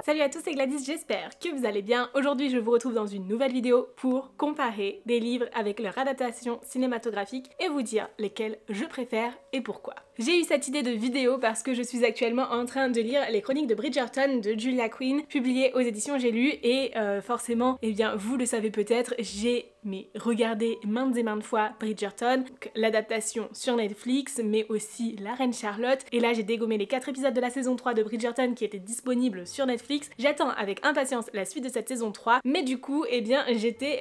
Salut à tous, c'est Gladys, j'espère que vous allez bien. Aujourd'hui je vous retrouve dans une nouvelle vidéo pour comparer des livres avec leur adaptation cinématographique et vous dire lesquels je préfère et pourquoi. J'ai eu cette idée de vidéo parce que je suis actuellement en train de lire les chroniques de Bridgerton de Julia Quinn, publiées aux éditions J'ai lu et forcément, eh bien vous le savez peut-être, j'ai regardé maintes et maintes fois Bridgerton, l'adaptation sur Netflix, mais aussi La Reine Charlotte, et là j'ai dégommé les 4 épisodes de la saison 3 de Bridgerton qui étaient disponibles sur Netflix. J'attends avec impatience la suite de cette saison 3, mais du coup, eh bien j'étais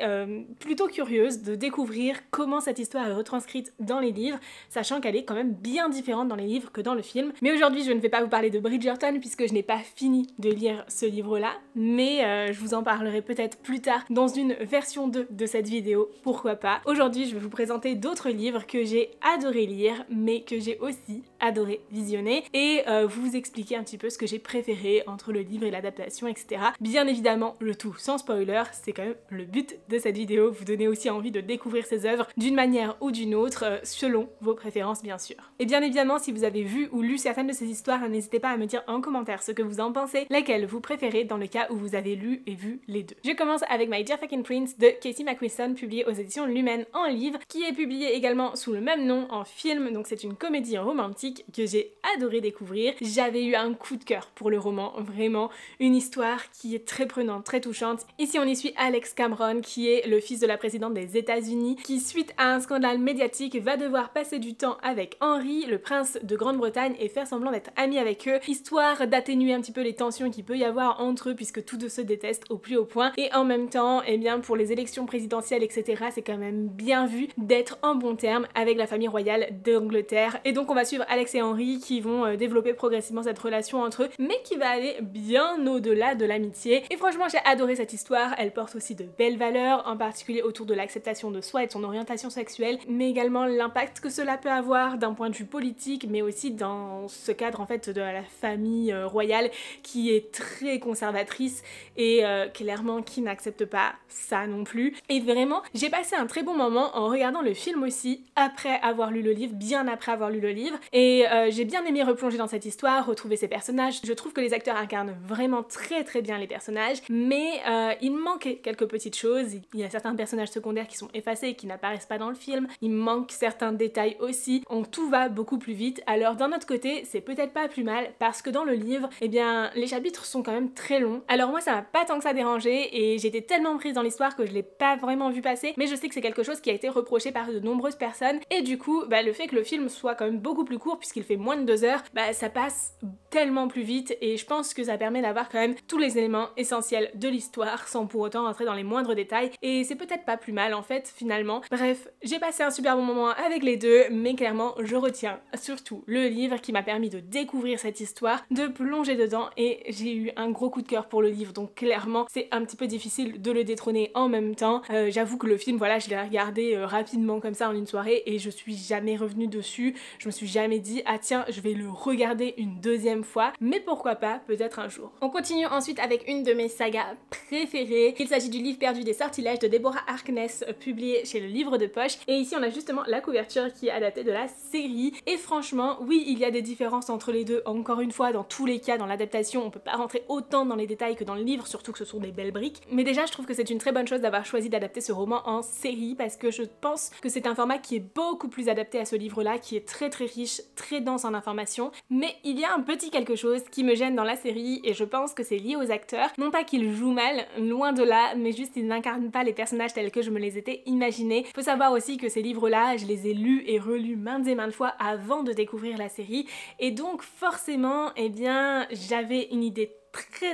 plutôt curieuse de découvrir comment cette histoire est retranscrite dans les livres, sachant qu'elle est quand même bien différente dans les livres que dans le film. Mais aujourd'hui je ne vais pas vous parler de Bridgerton puisque je n'ai pas fini de lire ce livre-là, mais je vous en parlerai peut-être plus tard dans une version 2 de cette vidéo, pourquoi pas. Aujourd'hui je vais vous présenter d'autres livres que j'ai adoré lire, mais que j'ai aussi adoré visionner, et vous expliquer un petit peu ce que j'ai préféré entre le livre et l'adaptation, etc. Bien évidemment, le tout sans spoiler, c'est quand même le but de cette vidéo, vous donner aussi envie de découvrir ces œuvres d'une manière ou d'une autre, selon vos préférences bien sûr. Et bien évidemment, si vous avez vu ou lu certaines de ces histoires, n'hésitez pas à me dire en commentaire ce que vous en pensez, laquelle vous préférez dans le cas où vous avez lu et vu les deux. Je commence avec My Dear Fucking Prince de Casey McQuiston, publié aux éditions Lumen en livre, qui est publié également sous le même nom en film, donc c'est une comédie romantique que j'ai adoré découvrir. J'avais eu un coup de cœur pour le roman, vraiment une histoire qui est très prenante, très touchante. Ici on y suit Alex Cameron, qui est le fils de la présidente des États-Unis, qui suite à un scandale médiatique va devoir passer du temps avec Henry, le prince de Grande-Bretagne, et faire semblant d'être ami avec eux, histoire d'atténuer un petit peu les tensions qu'il peut y avoir entre eux puisque tous deux se détestent au plus haut point. Et en même temps, eh bien pour les élections présidentielles, etc., c'est quand même bien vu d'être en bon terme avec la famille royale d'Angleterre. Et donc on va suivre Alex et Henry qui vont développer progressivement cette relation entre eux, mais qui va aller bien au-delà de l'amitié. Et franchement j'ai adoré cette histoire, elle porte aussi de belles valeurs, en particulier autour de l'acceptation de soi et de son orientation sexuelle, mais également l'impact que cela peut avoir d'un point de vue politique, mais aussi dans ce cadre en fait de la famille royale qui est très conservatrice et clairement qui n'accepte pas ça non plus. Et vraiment j'ai passé un très bon moment en regardant le film aussi, après avoir lu le livre, bien après avoir lu le livre, et j'ai bien aimé replonger dans cette histoire, retrouver ces personnages. Je trouve que les acteurs incarnent vraiment très bien les personnages, mais il manquait quelques petites choses. Il y a certains personnages secondaires qui sont effacés et qui n'apparaissent pas dans le film, il manque certains détails aussi, tout va beaucoup plus vite. Alors d'un autre côté, c'est peut-être pas plus mal, parce que dans le livre, eh bien les chapitres sont quand même très longs. Alors moi ça m'a pas tant que ça dérangé, et j'étais tellement prise dans l'histoire que je l'ai pas vraiment vu passer, mais je sais que c'est quelque chose qui a été reproché par de nombreuses personnes, et du coup le fait que le film soit quand même beaucoup plus court puisqu'il fait moins de 2 heures, ça passe tellement plus vite, et je pense que ça permet d'avoir quand même tous les éléments essentiels de l'histoire sans pour autant rentrer dans les moindres détails, et c'est peut-être pas plus mal en fait finalement. Bref, j'ai passé un super bon moment avec les deux, mais clairement je retiens surtout le livre qui m'a permis de découvrir cette histoire, de plonger dedans, et j'ai eu un gros coup de cœur pour le livre, donc clairement c'est un petit peu difficile de le détrôner en même temps. J'avoue que le film, voilà, je l'ai regardé rapidement comme ça en une soirée et je suis jamais revenue dessus, je me suis jamais dit ah tiens je vais le regarder une deuxième fois, mais pourquoi pas, peut-être un jour. On continue ensuite avec une de mes sagas préférées, il s'agit du livre perdu des sortilèges de Deborah Harkness, publié chez le livre de poche, et ici on a justement la couverture qui est adaptée de la série, et franchement oui il y a des différences entre les deux, encore une fois dans tous les cas dans l'adaptation on peut pas rentrer autant dans les détails que dans le livre, surtout que ce sont des belles briques, mais déjà je trouve que c'est une très bonne chose d'avoir choisi d'adapter ce roman en série, parce que je pense que c'est un format qui est beaucoup plus adapté à ce livre là, qui est très riche, très dense en informations, mais il y a un petit quelque chose qui me gêne dans la série, et je pense que c'est lié aux acteurs, non pas qu'ils jouent mal, loin de là, mais juste ils n'incarnent pas les personnages tels que je me les étais imaginés. Faut savoir aussi que ces livres là je les ai lus et relus maintes et maintes fois avant de découvrir la série, et donc forcément eh bien j'avais une idée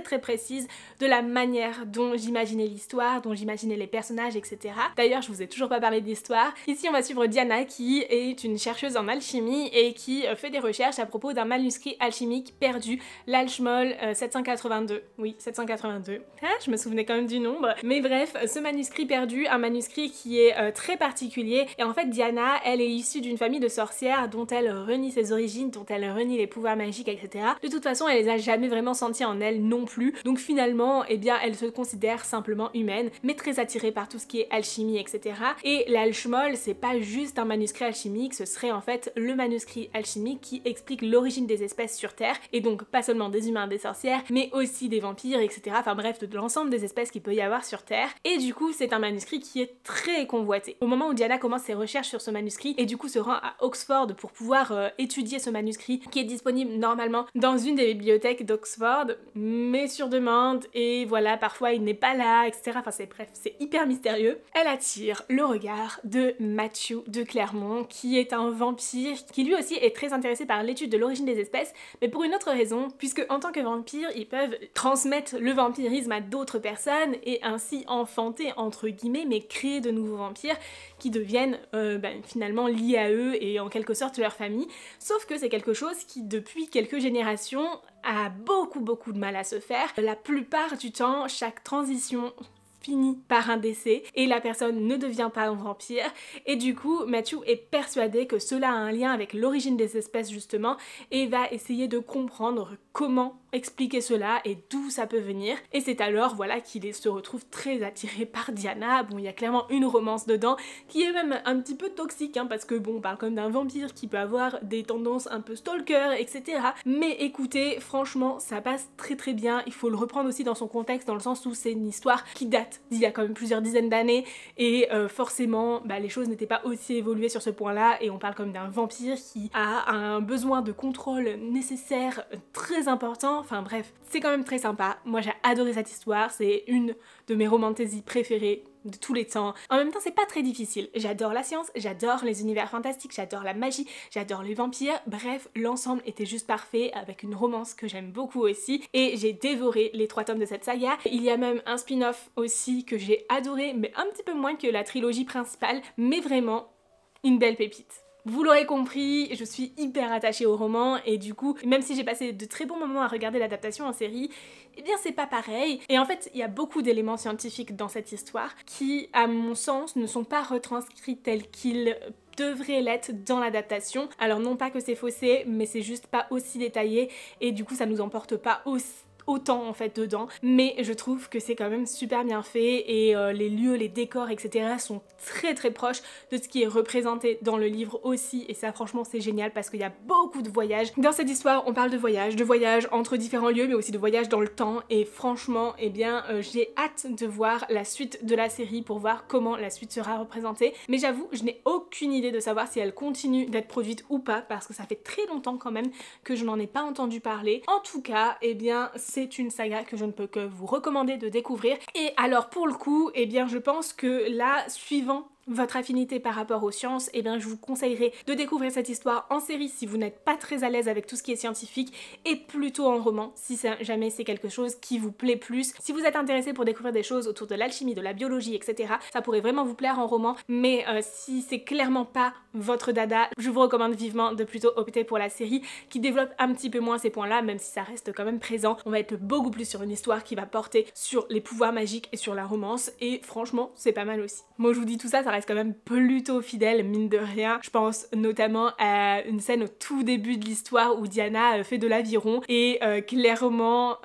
très précise de la manière dont j'imaginais l'histoire, dont j'imaginais les personnages, etc. D'ailleurs, je vous ai toujours pas parlé d'histoire. Ici, on va suivre Diana, qui est une chercheuse en alchimie et qui fait des recherches à propos d'un manuscrit alchimique perdu, l'Alchemol 782. Oui, 782. Ah, je me souvenais quand même du nombre. Mais bref, ce manuscrit perdu, un manuscrit qui est très particulier. Et en fait, Diana, elle est issue d'une famille de sorcières dont elle renie ses origines, dont elle renie les pouvoirs magiques, etc. De toute façon, elle les a jamais vraiment sentis en elle non plus. Donc finalement, eh bien, elle se considère simplement humaine, mais très attirée par tout ce qui est alchimie, etc. Et l'Alchemol, c'est pas juste un manuscrit alchimique, ce serait en fait le manuscrit alchimique qui explique l'origine des espèces sur Terre, et donc pas seulement des humains, des sorcières, mais aussi des vampires, etc. Enfin bref, de l'ensemble des espèces qu'il peut y avoir sur Terre. Et du coup, c'est un manuscrit qui est très convoité. Au moment où Diana commence ses recherches sur ce manuscrit, et du coup se rend à Oxford pour pouvoir étudier ce manuscrit, qui est disponible normalement dans une des bibliothèques d'Oxford, mais sur demande, et voilà, parfois il n'est pas là, etc. Enfin bref, c'est hyper mystérieux. Elle attire le regard de Matthew de Clermont, qui est un vampire, qui lui aussi est très intéressé par l'étude de l'origine des espèces, mais pour une autre raison, puisque en tant que vampire, ils peuvent transmettre le vampirisme à d'autres personnes, et ainsi enfanter, entre guillemets, mais créer de nouveaux vampires, qui deviennent finalement liés à eux, et en quelque sorte leur famille. Sauf que c'est quelque chose qui, depuis quelques générations, a beaucoup de mal à se faire. La plupart du temps, chaque transition finit par un décès et la personne ne devient pas un vampire, et du coup Matthew est persuadé que cela a un lien avec l'origine des espèces justement, et va essayer de comprendre comment expliquer cela et d'où ça peut venir. Et c'est alors voilà qu'il se retrouve très attiré par Diana. Bon, il y a clairement une romance dedans qui est même un petit peu toxique, hein, parce que bon, on parle comme d'un vampire qui peut avoir des tendances un peu stalker, etc. Mais écoutez, franchement, ça passe très bien. Il faut le reprendre aussi dans son contexte, dans le sens où c'est une histoire qui date d'il y a quand même plusieurs dizaines d'années, et forcément, les choses n'étaient pas aussi évoluées sur ce point-là, et on parle comme d'un vampire qui a un besoin de contrôle nécessaire très important. Enfin bref, c'est quand même très sympa. Moi j'ai adoré cette histoire, c'est une de mes romantaisies préférées de tous les temps. En même temps, c'est pas très difficile. J'adore la science, j'adore les univers fantastiques, j'adore la magie, j'adore les vampires. Bref, l'ensemble était juste parfait, avec une romance que j'aime beaucoup aussi, et j'ai dévoré les 3 tomes de cette saga. Il y a même un spin-off aussi que j'ai adoré, mais un petit peu moins que la trilogie principale, mais vraiment une belle pépite. Vous l'aurez compris, je suis hyper attachée au roman, et du coup, même si j'ai passé de très bons moments à regarder l'adaptation en série, eh bien c'est pas pareil. Et en fait, il y a beaucoup d'éléments scientifiques dans cette histoire qui, à mon sens, ne sont pas retranscrits tels qu'ils devrait l'être dans l'adaptation. Alors non pas que c'est faussé, mais c'est juste pas aussi détaillé, et du coup ça nous emporte pas autant en fait dedans, mais je trouve que c'est quand même super bien fait, et les lieux, les décors, etc. sont très proches de ce qui est représenté dans le livre aussi, et ça franchement c'est génial parce qu'il y a beaucoup de voyages. Dans cette histoire on parle de voyages entre différents lieux, mais aussi de voyages dans le temps, et franchement eh bien j'ai hâte de voir la suite de la série pour voir comment la suite sera représentée, mais j'avoue je n'ai aucune idée de savoir si elle continue d'être produite ou pas, parce que ça fait très longtemps quand même que je n'en ai pas entendu parler. En tout cas, eh bien c'est une saga que je ne peux que vous recommander de découvrir. Et alors pour le coup, eh bien je pense que là, suivant votre affinité par rapport aux sciences, eh bien je vous conseillerais de découvrir cette histoire en série si vous n'êtes pas très à l'aise avec tout ce qui est scientifique, et plutôt en roman si jamais c'est quelque chose qui vous plaît plus. Si vous êtes intéressé pour découvrir des choses autour de l'alchimie, de la biologie, etc., ça pourrait vraiment vous plaire en roman, mais si c'est clairement pas votre dada, je vous recommande vivement de plutôt opter pour la série qui développe un petit peu moins ces points-là, même si ça reste quand même présent. On va être beaucoup plus sur une histoire qui va porter sur les pouvoirs magiques et sur la romance, et franchement c'est pas mal aussi. Moi je vous dis tout ça, ça reste quand même plutôt fidèle mine de rien. Je pense notamment à une scène au tout début de l'histoire où Diana fait de l'aviron, et clairement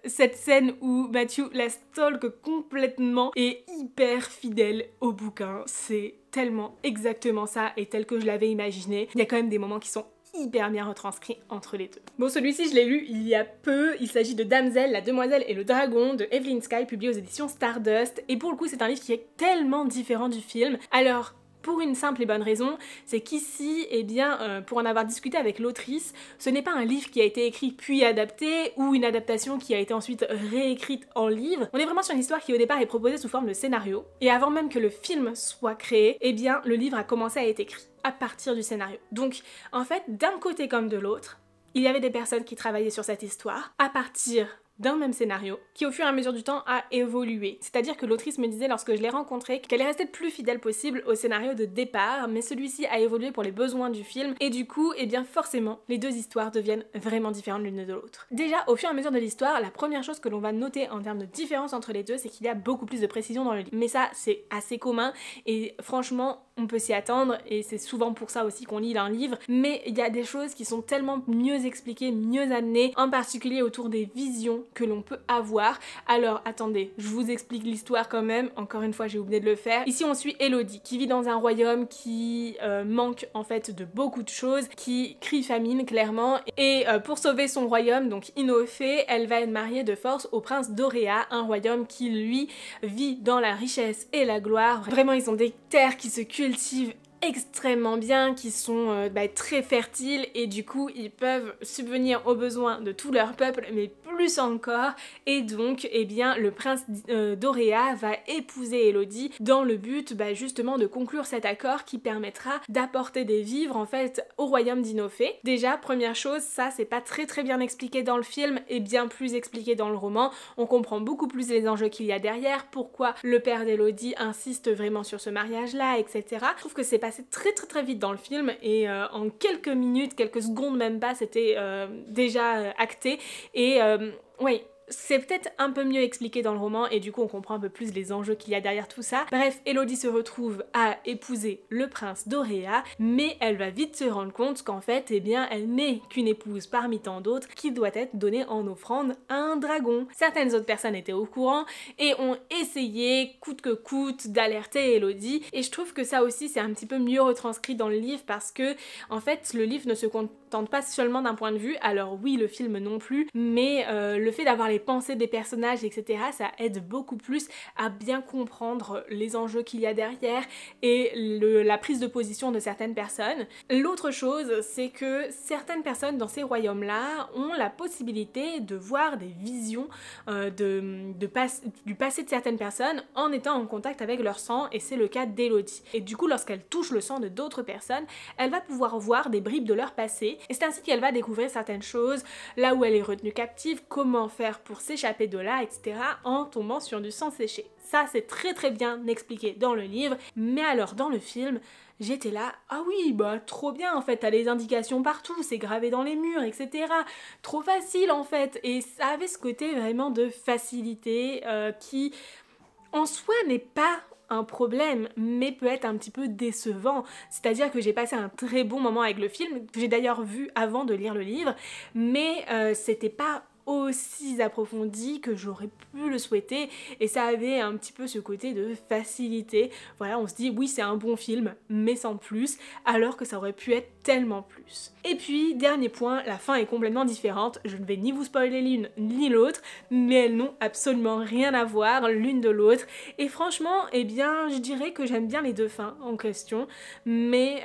cette scène où Matthew la stalk complètement est hyper fidèle au bouquin. C'est tellement exactement ça, et tel que je l'avais imaginé. Il y a quand même des moments qui sont hyper bien retranscrits entre les deux. Bon, celui-ci je l'ai lu il y a peu, il s'agit de Damsel, la demoiselle et le dragon de Evelyn Skye, publié aux éditions Stardust, et pour le coup c'est un livre qui est tellement différent du film. Alors pour une simple et bonne raison, c'est qu'ici, eh bien, pour en avoir discuté avec l'autrice, ce n'est pas un livre qui a été écrit puis adapté, ou une adaptation qui a été ensuite réécrite en livre. On est vraiment sur une histoire qui au départ est proposée sous forme de scénario, et avant même que le film soit créé, eh bien, le livre a commencé à être écrit à partir du scénario. Donc, en fait, d'un côté comme de l'autre, il y avait des personnes qui travaillaient sur cette histoire à partir d'un même scénario, qui au fur et à mesure du temps a évolué. C'est-à-dire que l'autrice me disait lorsque je l'ai rencontrée qu'elle est restée le plus fidèle possible au scénario de départ, mais celui-ci a évolué pour les besoins du film, et du coup, eh bien forcément, les deux histoires deviennent vraiment différentes l'une de l'autre. Déjà, au fur et à mesure de l'histoire, la première chose que l'on va noter en termes de différence entre les deux, c'est qu'il y a beaucoup plus de précision dans le livre. Mais ça, c'est assez commun, et franchement, on peut s'y attendre et c'est souvent pour ça aussi qu'on lit un livre, mais il y a des choses qui sont tellement mieux expliquées, mieux amenées, en particulier autour des visions que l'on peut avoir. Alors attendez, je vous explique l'histoire quand même, encore une fois j'ai oublié de le faire. Ici on suit Elodie qui vit dans un royaume qui manque en fait de beaucoup de choses, qui crie famine clairement, et pour sauver son royaume, donc Inofé, elle va être mariée de force au prince d'Auréa, un royaume qui lui vit dans la richesse et la gloire. Vraiment ils ont des terres qui se cultivent extrêmement bien, qui sont très fertiles et du coup ils peuvent subvenir aux besoins de tout leur peuple mais plus encore, et donc eh bien le prince d'Auréa va épouser Elodie dans le but justement de conclure cet accord qui permettra d'apporter des vivres en fait au royaume d'Inofé. Déjà première chose, ça c'est pas très bien expliqué dans le film et bien plus expliqué dans le roman, on comprend beaucoup plus les enjeux qu'il y a derrière, pourquoi le père d'Elodie insiste vraiment sur ce mariage là, etc. Je trouve que c'est passé très vite dans le film et en quelques minutes, quelques secondes même pas, c'était déjà acté et oui. C'est peut-être un peu mieux expliqué dans le roman et du coup on comprend un peu plus les enjeux qu'il y a derrière tout ça. Bref, Elodie se retrouve à épouser le prince d'Auréa, mais elle va vite se rendre compte qu'en fait, eh bien, elle n'est qu'une épouse parmi tant d'autres qui doit être donnée en offrande à un dragon. Certaines autres personnes étaient au courant et ont essayé coûte que coûte d'alerter Elodie, et je trouve que ça aussi c'est un petit peu mieux retranscrit dans le livre parce que en fait le livre ne se contente pas seulement d'un point de vue, alors oui le film non plus, mais le fait d'avoir les pensées des personnages etc, ça aide beaucoup plus à bien comprendre les enjeux qu'il y a derrière et la prise de position de certaines personnes. L'autre chose c'est que certaines personnes dans ces royaumes là ont la possibilité de voir des visions du passé de certaines personnes en étant en contact avec leur sang, et c'est le cas d'Elodie. Et du coup lorsqu'elle touche le sang de d'autres personnes, elle va pouvoir voir des bribes de leur passé, et c'est ainsi qu'elle va découvrir certaines choses, là où elle est retenue captive, comment faire pour s'échapper de là, etc. en tombant sur du sang séché. Ça c'est très bien expliqué dans le livre, mais alors dans le film, j'étais là, ah oui, trop bien en fait, t'as les indications partout, c'est gravé dans les murs, etc. Trop facile en fait, et ça avait ce côté vraiment de facilité qui en soi n'est pas un problème, mais peut être un petit peu décevant. C'est-à-dire que j'ai passé un très bon moment avec le film, que j'ai d'ailleurs vu avant de lire le livre, mais c'était pas aussi approfondi que j'aurais pu le souhaiter, et ça avait un petit peu ce côté de facilité. Voilà, on se dit oui c'est un bon film mais sans plus, alors que ça aurait pu être tellement plus. Et puis dernier point, la fin est complètement différente. Je ne vais ni vous spoiler l'une ni l'autre, mais elles n'ont absolument rien à voir l'une de l'autre, et franchement eh bien je dirais que j'aime bien les deux fins en question, mais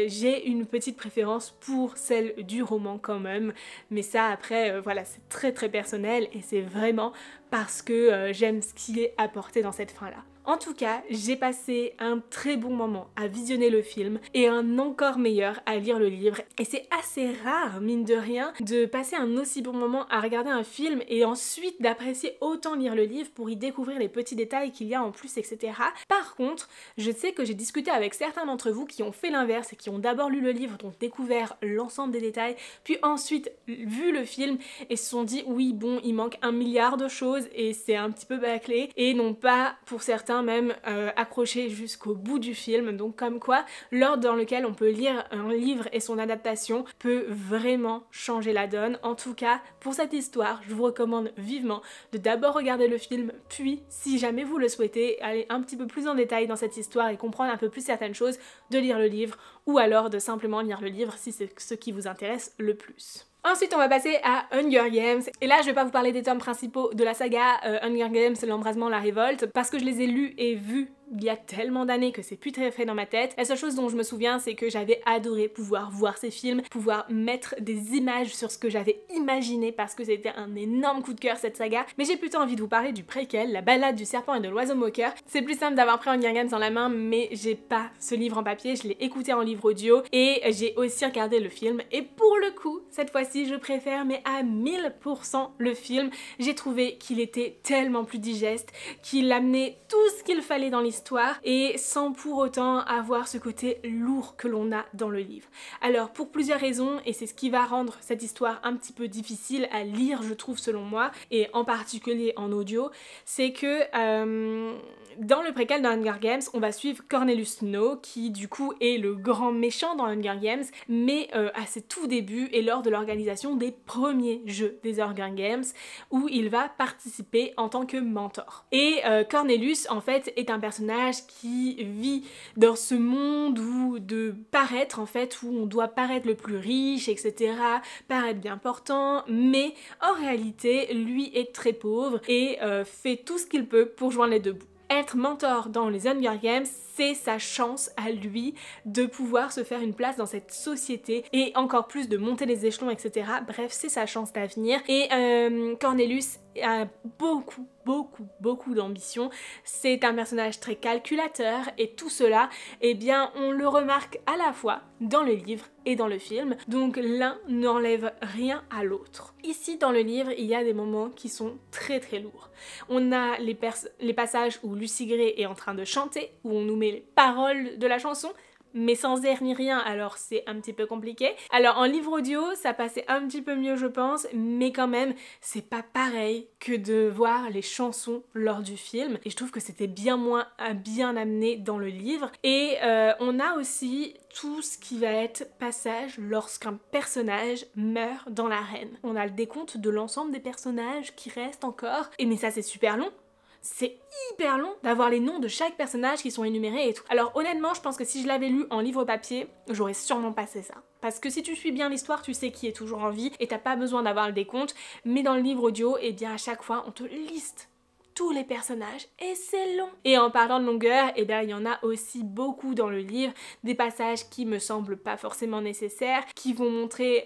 j'ai une petite préférence pour celle du roman quand même, mais ça après voilà c'est très personnel et c'est vraiment parce que j'aime ce qui est apporté dans cette fin là. En tout cas, j'ai passé un très bon moment à visionner le film et un encore meilleur à lire le livre, et c'est assez rare, mine de rien, de passer un aussi bon moment à regarder un film et ensuite d'apprécier autant lire le livre pour y découvrir les petits détails qu'il y a en plus, etc. Par contre, je sais que j'ai discuté avec certains d'entre vous qui ont fait l'inverse et qui ont d'abord lu le livre, ont découvert l'ensemble des détails, puis ensuite vu le film et se sont dit oui bon, il manque un milliard de choses et c'est un petit peu bâclé, et n'ont pas, pour certains même, accroché jusqu'au bout du film. Donc comme quoi, l'ordre dans lequel on peut lire un livre et son adaptation peut vraiment changer la donne. En tout cas, pour cette histoire, je vous recommande vivement de d'abord regarder le film, puis, si jamais vous le souhaitez, aller un petit peu plus en détail dans cette histoire et comprendre un peu plus certaines choses, de lire le livre, ou alors de simplement lire le livre si c'est ce qui vous intéresse le plus. Ensuite on va passer à Hunger Games, et là je vais pas vous parler des tomes principaux de la saga Hunger Games, l'embrasement, la révolte, parce que je les ai lus et vus il y a tellement d'années que c'est plus très frais dans ma tête. La seule chose dont je me souviens c'est que j'avais adoré pouvoir voir ces films, pouvoir mettre des images sur ce que j'avais imaginé parce que c'était un énorme coup de cœur cette saga, mais j'ai plutôt envie de vous parler du préquel, la balade du serpent et de l'oiseau moqueur. C'est plus simple d'avoir pris Hunger Games dans la main, mais j'ai pas ce livre en papier, je l'ai écouté en livre audio et j'ai aussi regardé le film, et pour le coup, cette fois-ci je préfère mais à 1000% le film. J'ai trouvé qu'il était tellement plus digeste, qu'il amenait tout ce qu'il fallait dans l'histoire, l'histoire et sans pour autant avoir ce côté lourd que l'on a dans le livre. Alors pour plusieurs raisons, et c'est ce qui va rendre cette histoire un petit peu difficile à lire je trouve selon moi, et en particulier en audio, c'est que dans le préquel de Hunger Games, on va suivre Cornelius Snow qui du coup est le grand méchant dans Hunger Games, mais à ses tout débuts et lors de l'organisation des premiers jeux des Hunger Games où il va participer en tant que mentor. Et Cornelius en fait est un personnage qui vit dans ce monde où de paraître en fait, où on doit paraître le plus riche, etc., paraître bien portant, mais en réalité lui est très pauvre et fait tout ce qu'il peut pour joindre les deux bouts. Être mentor dans les Hunger Games, c'est sa chance à lui de pouvoir se faire une place dans cette société et encore plus de monter les échelons, etc. Bref, c'est sa chance d'avenir. Et Cornelius a beaucoup d'ambition. C'est un personnage très calculateur et tout cela, eh bien, on le remarque à la fois dans le livre et dans le film. Donc l'un n'enlève rien à l'autre. Ici, dans le livre, il y a des moments qui sont très lourds. On a les passages où Lucy Gray est en train de chanter, où on nous met les paroles de la chanson, mais sans air ni rien, alors c'est un petit peu compliqué. Alors en livre audio, ça passait un petit peu mieux je pense, mais quand même, c'est pas pareil que de voir les chansons lors du film, et je trouve que c'était bien moins bien amené dans le livre. Et on a aussi tout ce qui va être passage lorsqu'un personnage meurt dans l'arène. On a le décompte de l'ensemble des personnages qui restent encore, et mais ça c'est super long. C'est hyper long d'avoir les noms de chaque personnage qui sont énumérés et tout. Alors honnêtement, je pense que si je l'avais lu en livre papier, j'aurais sûrement passé ça. Parce que si tu suis bien l'histoire, tu sais qui est toujours en vie et t'as pas besoin d'avoir le décompte. Mais dans le livre audio, eh bien à chaque fois, on te liste tous les personnages et c'est long. Et en parlant de longueur, eh bien il y en a aussi beaucoup dans le livre, des passages qui me semblent pas forcément nécessaires, qui vont montrer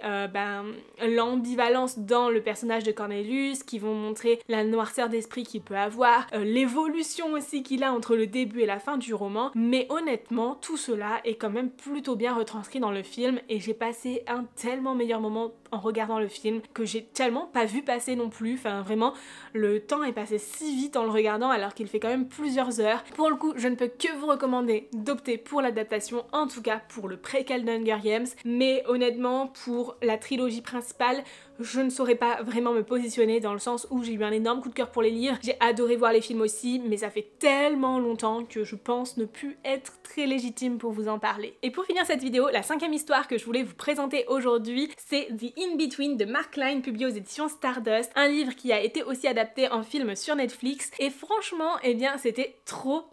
l'ambivalence dans le personnage de Cornelius, qui vont montrer la noirceur d'esprit qu'il peut avoir, l'évolution aussi qu'il a entre le début et la fin du roman, mais honnêtement tout cela est quand même plutôt bien retranscrit dans le film et j'ai passé un tellement meilleur moment en regardant le film que j'ai tellement pas vu passer non plus, enfin vraiment le temps est passé si vite en le regardant alors qu'il fait quand même plusieurs heures. Pour le coup, je ne peux que vous recommander d'opter pour l'adaptation, en tout cas pour le préquel d'Hunger Games, mais honnêtement pour la trilogie principale, je ne saurais pas vraiment me positionner dans le sens où j'ai eu un énorme coup de cœur pour les livres, j'ai adoré voir les films aussi, mais ça fait tellement longtemps que je pense ne plus être très légitime pour vous en parler. Et pour finir cette vidéo, la 5e histoire que je voulais vous présenter aujourd'hui, c'est The In-Between de Mark Klein, publié aux éditions Stardust, un livre qui a été aussi adapté en film sur Netflix, et franchement, eh bien c'était trop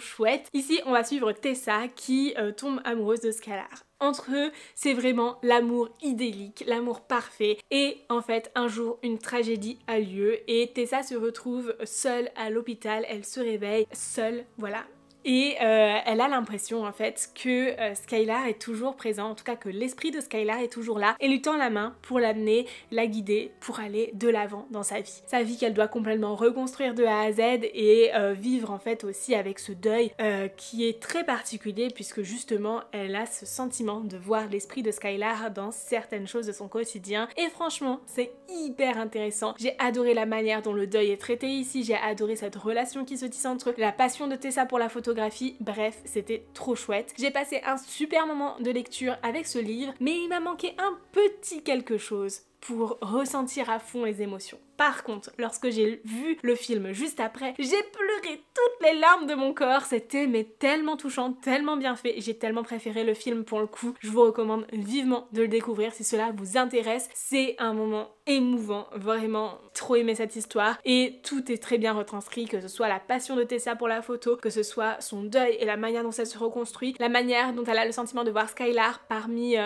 chouette. Ici, on va suivre Tessa qui tombe amoureuse de Skylar. Entre eux, c'est vraiment l'amour idyllique, l'amour parfait. Et en fait, un jour, une tragédie a lieu et Tessa se retrouve seule à l'hôpital. Elle se réveille seule, voilà. Et elle a l'impression en fait que Skylar est toujours présent, en tout cas que l'esprit de Skylar est toujours là et lui tend la main pour l'amener, la guider pour aller de l'avant dans sa vie. Sa vie qu'elle doit complètement reconstruire de A à Z et vivre en fait aussi avec ce deuil qui est très particulier puisque justement elle a ce sentiment de voir l'esprit de Skylar dans certaines choses de son quotidien et franchement c'est hyper intéressant. J'ai adoré la manière dont le deuil est traité ici, j'ai adoré cette relation qui se tisse entre eux, la passion de Tessa pour la photographie. Bref, c'était trop chouette. J'ai passé un super moment de lecture avec ce livre, mais il m'a manqué un petit quelque chose pour ressentir à fond les émotions. Par contre, lorsque j'ai vu le film juste après, j'ai pleuré toutes les larmes de mon corps. C'était mais tellement touchant, tellement bien fait. J'ai tellement préféré le film pour le coup. Je vous recommande vivement de le découvrir si cela vous intéresse. C'est un moment émouvant, vraiment trop aimé cette histoire et tout est très bien retranscrit, que ce soit la passion de Tessa pour la photo, que ce soit son deuil et la manière dont ça se reconstruit, la manière dont elle a le sentiment de voir Skylar parmi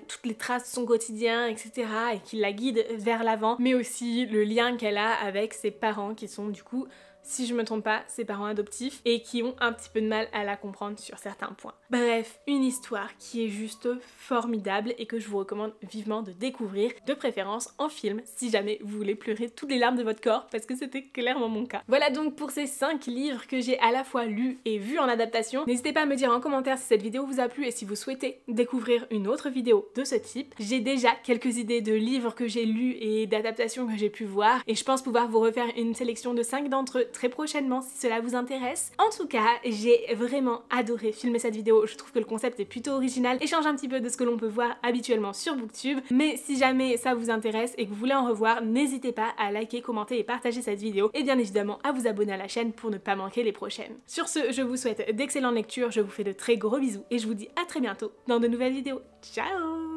toutes les traces de son quotidien, etc. et qui la guide vers l'avant, mais aussi le lien qu'elle a avec ses parents qui sont du coup, si je me trompe pas, ses parents adoptifs et qui ont un petit peu de mal à la comprendre sur certains points. Bref, une histoire qui est juste formidable et que je vous recommande vivement de découvrir, de préférence en film, si jamais vous voulez pleurer toutes les larmes de votre corps, parce que c'était clairement mon cas. Voilà donc pour ces 5 livres que j'ai à la fois lus et vus en adaptation. N'hésitez pas à me dire en commentaire si cette vidéo vous a plu et si vous souhaitez découvrir une autre vidéo de ce type. J'ai déjà quelques idées de livres que j'ai lus et d'adaptations que j'ai pu voir et je pense pouvoir vous refaire une sélection de 5 d'entre eux très prochainement si cela vous intéresse. En tout cas, j'ai vraiment adoré filmer cette vidéo, je trouve que le concept est plutôt original et change un petit peu de ce que l'on peut voir habituellement sur Booktube. Mais si jamais ça vous intéresse et que vous voulez en revoir, n'hésitez pas à liker, commenter et partager cette vidéo et bien évidemment à vous abonner à la chaîne pour ne pas manquer les prochaines. Sur ce, je vous souhaite d'excellentes lectures, je vous fais de très gros bisous et je vous dis à très bientôt dans de nouvelles vidéos. Ciao!